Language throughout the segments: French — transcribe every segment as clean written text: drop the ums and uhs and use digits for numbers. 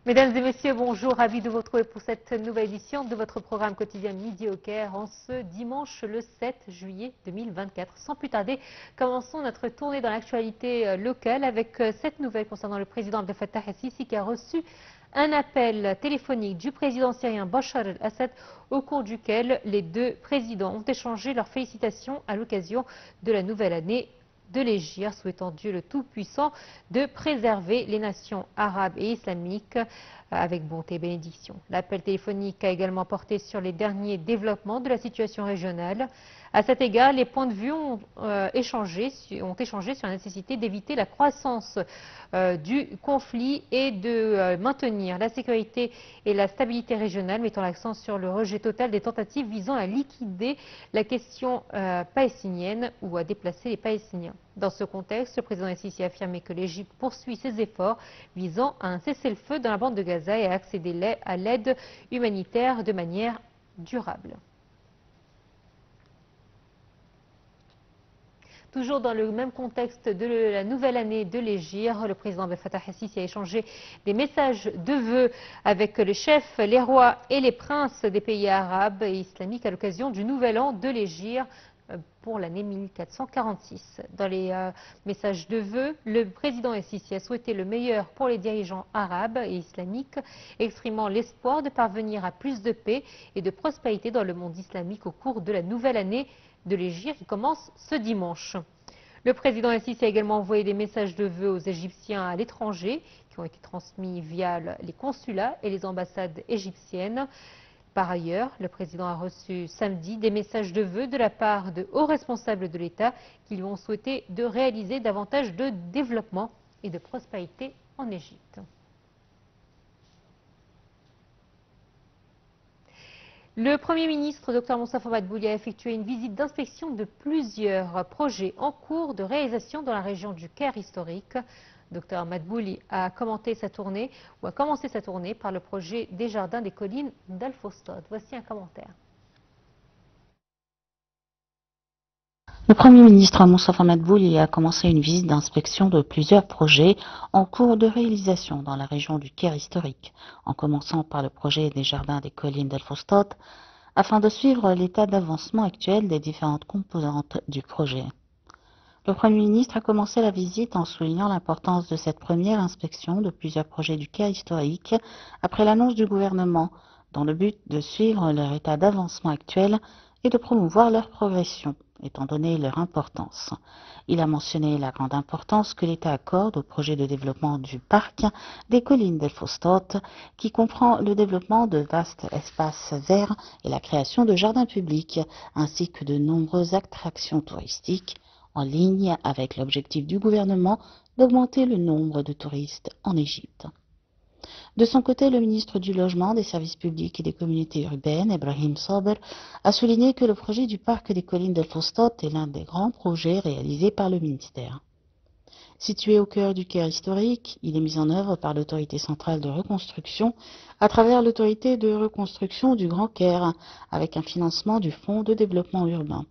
Mesdames et messieurs, bonjour, ravi de vous retrouver pour cette nouvelle édition de votre programme quotidien Midi au Caire en ce dimanche le 7 juillet 2024. Sans plus tarder, commençons notre tournée dans l'actualité locale avec cette nouvelle concernant le président Abdel Fattah el-Sisi qui a reçu un appel téléphonique du président syrien Bachar el-Assad au cours duquel les deux présidents ont échangé leurs félicitations à l'occasion de la nouvelle année de l'Hégire, souhaitant Dieu le Tout-Puissant de préserver les nations arabes et islamiques avec bonté et bénédiction. L'appel téléphonique a également porté sur les derniers développements de la situation régionale. À cet égard, les points de vue ont échangé sur la nécessité d'éviter la croissance du conflit et de maintenir la sécurité et la stabilité régionale, mettant l'accent sur le rejet total des tentatives visant à liquider la question palestinienne ou à déplacer les Palestiniens. Dans ce contexte, le président el-Sisi a affirmé que l'Égypte poursuit ses efforts visant à un cessez-le-feu dans la bande de Gaza et à accéder à l'aide humanitaire de manière durable. Toujours dans le même contexte de la nouvelle année de l'Hégire, le président Abdel Fattah el-Sisi a échangé des messages de vœux avec les chefs, les rois et les princes des pays arabes et islamiques à l'occasion du nouvel an de l'Hégire pour l'année 1446. Dans les messages de vœux, le président el-Sisi a souhaité le meilleur pour les dirigeants arabes et islamiques, exprimant l'espoir de parvenir à plus de paix et de prospérité dans le monde islamique au cours de la nouvelle année de l'Hégire qui commence ce dimanche. Le président el-Sisi a également envoyé des messages de vœux aux Égyptiens à l'étranger qui ont été transmis via les consulats et les ambassades égyptiennes. Par ailleurs, le président a reçu samedi des messages de vœux de la part de hauts responsables de l'État qui lui ont souhaité de réaliser davantage de développement et de prospérité en Égypte. Le Premier ministre, Dr Moustapha Madbouli, a effectué une visite d'inspection de plusieurs projets en cours de réalisation dans la région du Caire historique. Dr Madbouli a commencé sa tournée par le projet des Jardins des Collines d'Al Fostat. Voici un commentaire. Le Premier ministre Moustapha Madbouli a commencé une visite d'inspection de plusieurs projets en cours de réalisation dans la région du Caire historique, en commençant par le projet des Jardins des Collines d'Al Fostat, afin de suivre l'état d'avancement actuel des différentes composantes du projet. Le Premier ministre a commencé la visite en soulignant l'importance de cette première inspection de plusieurs projets du Caire historique après l'annonce du gouvernement, dans le but de suivre leur état d'avancement actuel et de promouvoir leur progression, étant donné leur importance. Il a mentionné la grande importance que l'État accorde au projet de développement du parc des collines d'El Fostat, qui comprend le développement de vastes espaces verts et la création de jardins publics, ainsi que de nombreuses attractions touristiques, en ligne avec l'objectif du gouvernement d'augmenter le nombre de touristes en Égypte. De son côté, le ministre du Logement, des Services publics et des communautés urbaines, Ibrahim Saber, a souligné que le projet du parc des collines d'El Fostat est l'un des grands projets réalisés par le ministère. Situé au cœur du Caire historique, il est mis en œuvre par l'autorité centrale de reconstruction à travers l'autorité de reconstruction du Grand Caire, avec un financement du Fonds de développement urbain.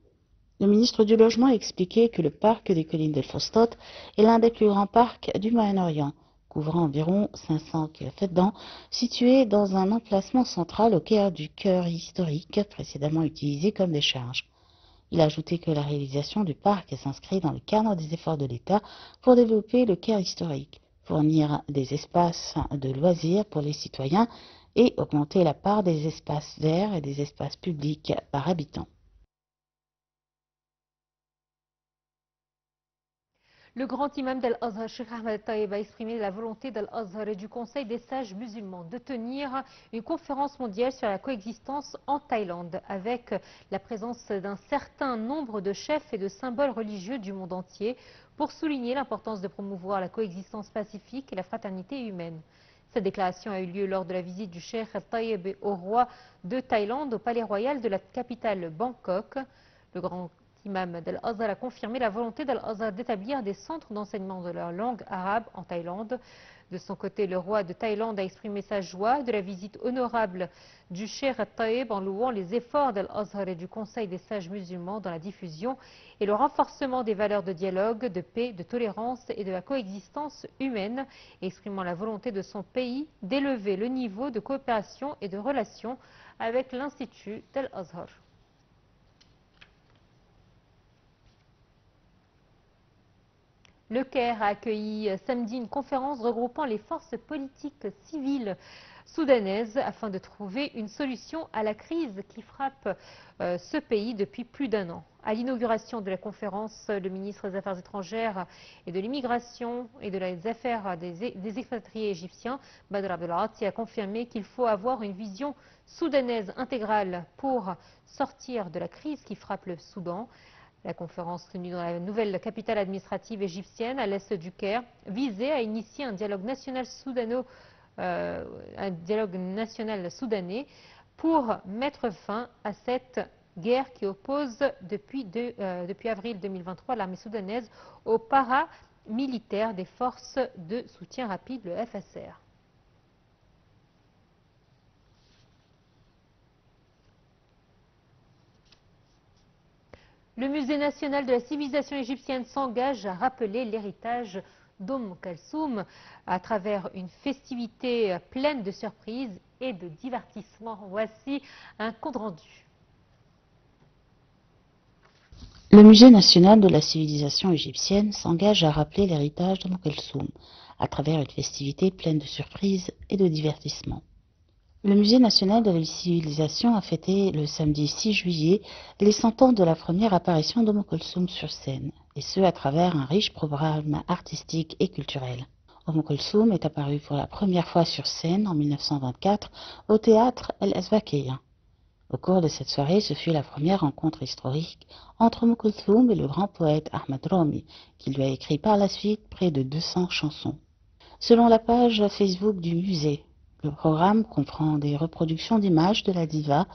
Le ministre du Logement a expliqué que le parc des collines d'El Fostat est l'un des plus grands parcs du Moyen-Orient, couvrant environ 500 km², situé dans un emplacement central au cœur du cœur historique, précédemment utilisé comme décharge. Il a ajouté que la réalisation du parc s'inscrit dans le cadre des efforts de l'État pour développer le Caire historique, fournir des espaces de loisirs pour les citoyens et augmenter la part des espaces verts et des espaces publics par habitant. Le grand imam d'Al-Azhar, Cheikh Ahmed Taïeb, a exprimé la volonté d'Al-Azhar et du Conseil des sages musulmans de tenir une conférence mondiale sur la coexistence en Thaïlande, avec la présence d'un certain nombre de chefs et de symboles religieux du monde entier, pour souligner l'importance de promouvoir la coexistence pacifique et la fraternité humaine. Cette déclaration a eu lieu lors de la visite du Cheikh Taïeb au roi de Thaïlande au palais royal de la capitale Bangkok. Le grand L'imam d'Al-Azhar a confirmé la volonté d'Al-Azhar d'établir des centres d'enseignement de leur langue arabe en Thaïlande. De son côté, le roi de Thaïlande a exprimé sa joie de la visite honorable du Cheikh Taïb en louant les efforts d'Al-Azhar et du Conseil des sages musulmans dans la diffusion et le renforcement des valeurs de dialogue, de paix, de tolérance et de la coexistence humaine, exprimant la volonté de son pays d'élever le niveau de coopération et de relations avec l'Institut d'Al-Azhar. Le Caire a accueilli samedi une conférence regroupant les forces politiques civiles soudanaises afin de trouver une solution à la crise qui frappe ce pays depuis plus d'un an. À l'inauguration de la conférence, le ministre des Affaires étrangères et de l'immigration et de les affaires des expatriés égyptiens, Badr Abdelghati, a confirmé qu'il faut avoir une vision soudanaise intégrale pour sortir de la crise qui frappe le Soudan. La conférence tenue dans la nouvelle capitale administrative égyptienne, à l'est du Caire, visait à initier un dialogue national soudanais pour mettre fin à cette guerre qui oppose depuis avril 2023 l'armée soudanaise aux paramilitaires des forces de soutien rapide, le FSR. Le Musée national de la civilisation égyptienne s'engage à rappeler l'héritage d'Kalsoum à travers une festivité pleine de surprises et de divertissements. Voici un compte rendu. Le Musée national de la civilisation égyptienne s'engage à rappeler l'héritage Kalsoum à travers une festivité pleine de surprises et de divertissements. Le Musée national de la civilisation a fêté le samedi 6 juillet les 100 ans de la première apparition Kalsoum sur scène, et ce à travers un riche programme artistique et culturel. Kalsoum est apparu pour la première fois sur scène en 1924 au théâtre El Asbakeya. Au cours de cette soirée, ce fut la première rencontre historique entre Kalsoum et le grand poète Ahmad Rami, qui lui a écrit par la suite près de 200 chansons. Selon la page Facebook du musée, le programme comprend des reproductions d'images de la diva,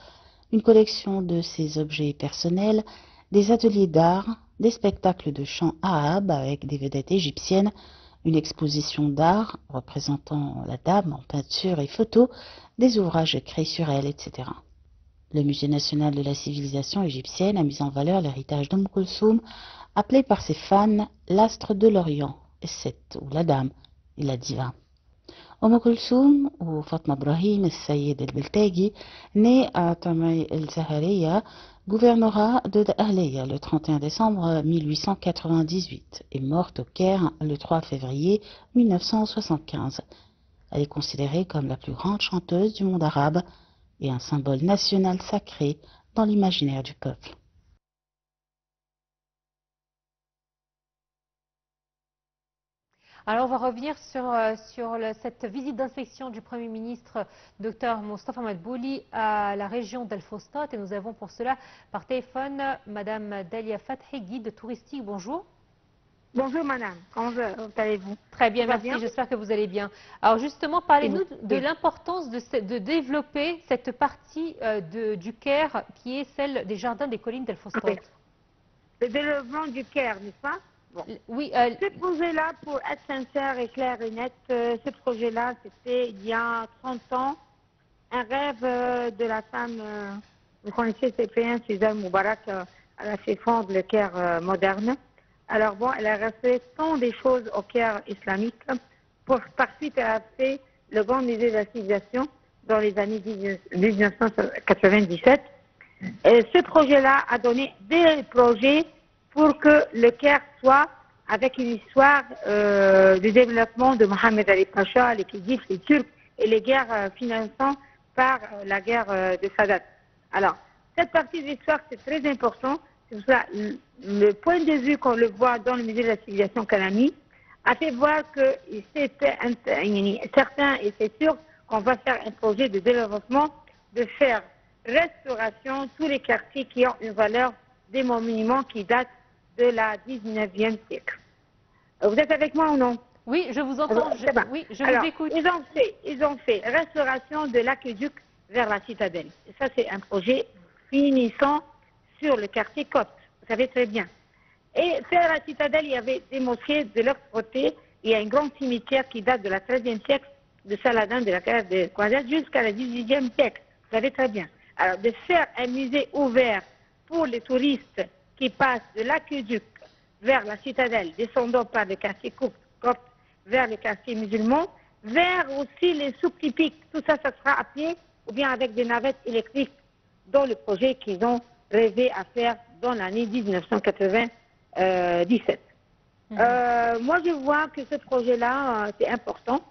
une collection de ses objets personnels, des ateliers d'art, des spectacles de chant arabe avec des vedettes égyptiennes, une exposition d'art représentant la dame en peinture et photo, des ouvrages créés sur elle, etc. Le Musée national de la civilisation égyptienne a mis en valeur l'héritage Kalsoum, appelé par ses fans l'astre de l'Orient, ou la dame et la diva. Kalsoum, ou Fatma Brahim el-Sayed el-Beltaghi, née à Tamay el-Zahariya, gouvernera de Dahliya le 31 décembre 1898 et morte au Caire le 3 février 1975. Elle est considérée comme la plus grande chanteuse du monde arabe et un symbole national sacré dans l'imaginaire du peuple. Alors on va revenir sur cette visite d'inspection du Premier ministre Dr Mostafa Madbouli à la région d'Al Fostat et nous avons pour cela par téléphone Madame Dalia Fathi, guide touristique. Bonjour. Bonjour madame, comment allez-vous? Très bien, merci, j'espère que vous allez bien. Alors justement, parlez-nous de l'importance de développer cette partie du Caire qui est celle des jardins des collines d'Al Fostat. Le développement du Caire, n'est-ce pas? Bon. Oui. Ce projet-là, pour être sincère et clair et net, ce projet-là, c'était il y a 30 ans, un rêve de la femme, vous connaissez ces pays, Suzanne Moubarak, elle a fait fondre le Caire moderne. Alors bon, elle a fait tant des choses au Caire islamique. Par suite, elle a fait le grand musée de la civilisation dans les années 1997. Et ce projet-là a donné des projets pour que le Caire soit avec une histoire du développement de Mohamed Ali Pacha, les Khedives, les Turcs et les guerres finançant par la guerre de Sadat. Alors, cette partie de l'histoire, c'est très important. C'est pour ça le point de vue qu'on le voit dans le musée de la civilisation Kalami a fait voir que c'était certain et c'est sûr qu'on va faire un projet de développement, de faire restauration tous les quartiers qui ont une valeur des monuments qui datent de la 19e siècle. Vous êtes avec moi ou non? Oui, je vous entends. Oui, je vous écoute. Ils ont fait restauration de l'aqueduc vers la citadelle. Et ça, c'est un projet finissant sur le quartier Côte. savez très bien. Et faire la citadelle, il y avait des mosquées de l'autre côté. Il y a un grand cimetière qui date de la 13e siècle, de Saladin, de la guerre des croisades, jusqu'à la 18e siècle. Vous savez très bien. Alors, de faire un musée ouvert pour les touristes qui passent de l'aqueduc vers la citadelle, descendant par le quartier copte vers le quartier musulman, vers aussi les souks typiques. Tout ça, ça sera à pied ou bien avec des navettes électriques dans le projet qu'ils ont rêvé à faire dans l'année 1997. Moi, je vois que ce projet-là, c'est important.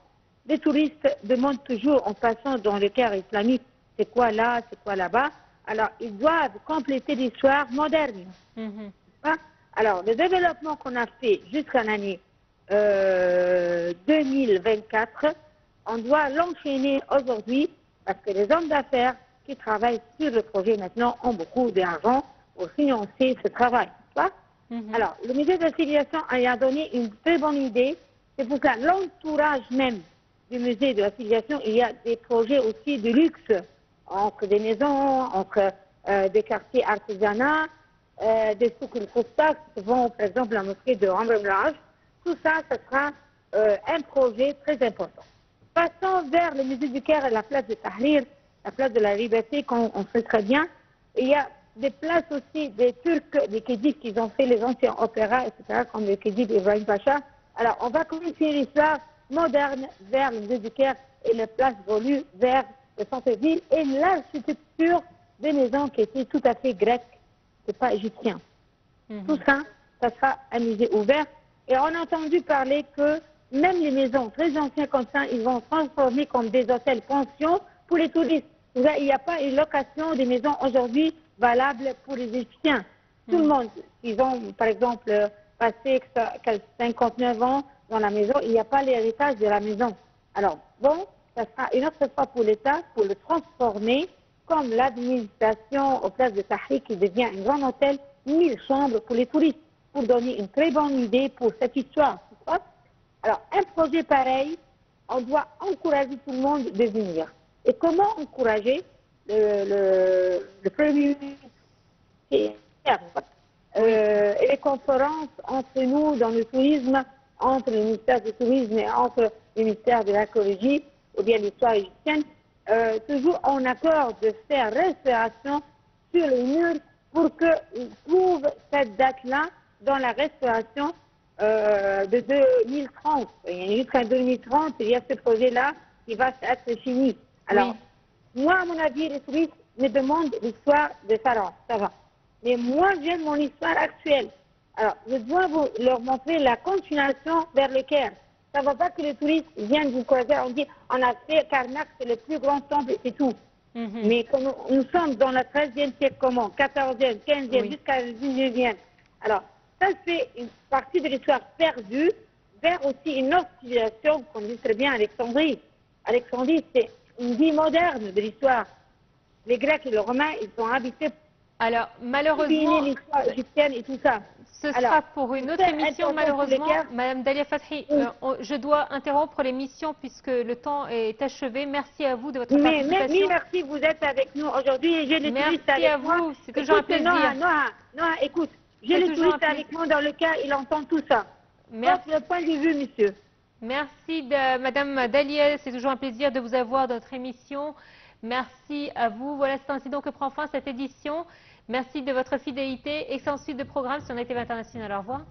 Les touristes demandent toujours, en passant dans le Caire islamique, c'est quoi là, c'est quoi là-bas. Alors, ils doivent compléter l'histoire moderne. Alors, le développement qu'on a fait jusqu'à l'année 2024, on doit l'enchaîner aujourd'hui parce que les hommes d'affaires qui travaillent sur le projet maintenant ont beaucoup d'argent pour financer ce travail. Alors, le musée de la civilisation a donné une très bonne idée. C'est pour ça l'entourage même du musée de la civilisation, il y a des projets aussi de luxe, entre des maisons, entre des quartiers artisanaux, des souks al-Fustak, qui vont, par exemple, la mosquée de Amr Mlaj. Tout ça, ce sera un projet très important. Passons vers le musée du Caire et la place de Tahrir, la place de la Liberté, qu'on sait très bien. Il y a des places aussi des Turcs, des Khedives qui ont fait les anciens opéras, etc., comme le Khedive Ibrahim Pacha. Alors, on va commencer l'histoire moderne vers le musée du Caire et la place Volu vers le centre-ville et l'architecture des maisons qui étaient tout à fait grecques, c'est pas égyptien. Tout ça, ça sera un musée ouvert. Et on a entendu parler que même les maisons très anciennes comme ça, ils vont transformer comme des hôtels pensions pour les touristes. Il n'y a pas une location des maisons aujourd'hui valable pour les Égyptiens. Tout le monde, ils ont par exemple passé 59 ans dans la maison, il n'y a pas l'héritage de la maison. Alors bon, ça sera une autre fois pour l'État pour le transformer comme l'administration au place de Tahrir qui devient un grand hôtel, 1000 chambres pour les touristes, pour donner une très bonne idée pour cette histoire. Alors un projet pareil, on doit encourager tout le monde de venir. Et comment encourager le premier ministre et les conférences entre nous dans le tourisme, entre le ministère du tourisme et entre le ministère de l'archéologie ou bien l'histoire égyptienne, toujours en accord de faire restauration sur les murs pour qu'ils trouvent cette date-là dans la restauration de 2030. Jusqu'à 2030, il y a ce projet-là qui va être fini. Alors, moi, à mon avis, les touristes me demandent l'histoire de Pharaon, ça va. Mais moi, j'aime mon histoire actuelle. Alors, je dois leur montrer la continuation vers le Caire. Ça ne va pas que les touristes viennent du croisière, on dit, on a fait Karnak, c'est le plus grand temple, et c'est tout. Mais comme nous sommes dans le 13e siècle, comment 14e, 15e, jusqu'à le 19e. Alors, ça, c'est une partie de l'histoire perdue vers aussi une autre civilisation, qu'on dit très bien Alexandrie. Alexandrie, c'est une vie moderne de l'histoire. Les Grecs et les Romains, ils ont habité. Alors, malheureusement, l'histoire égyptienne et tout ça. Ce sera pour une autre émission, malheureusement. Madame Dalia Fathi, je dois interrompre l'émission puisque le temps est achevé. Merci à vous de votre participation. Merci, vous êtes avec nous aujourd'hui. J'ai les touristes avec moi. Merci à vous, c'est toujours un plaisir. Noah, écoute, j'ai les touristes avec moi dans le cas, il entend tout ça. Merci. Le point de vue, monsieur. Merci, Madame Dalia, c'est toujours un plaisir de vous avoir dans notre émission. Merci à vous. Voilà, c'est ainsi donc que prend fin cette édition. Merci de votre fidélité. Excellente suite de programme sur NetTV International. Au revoir.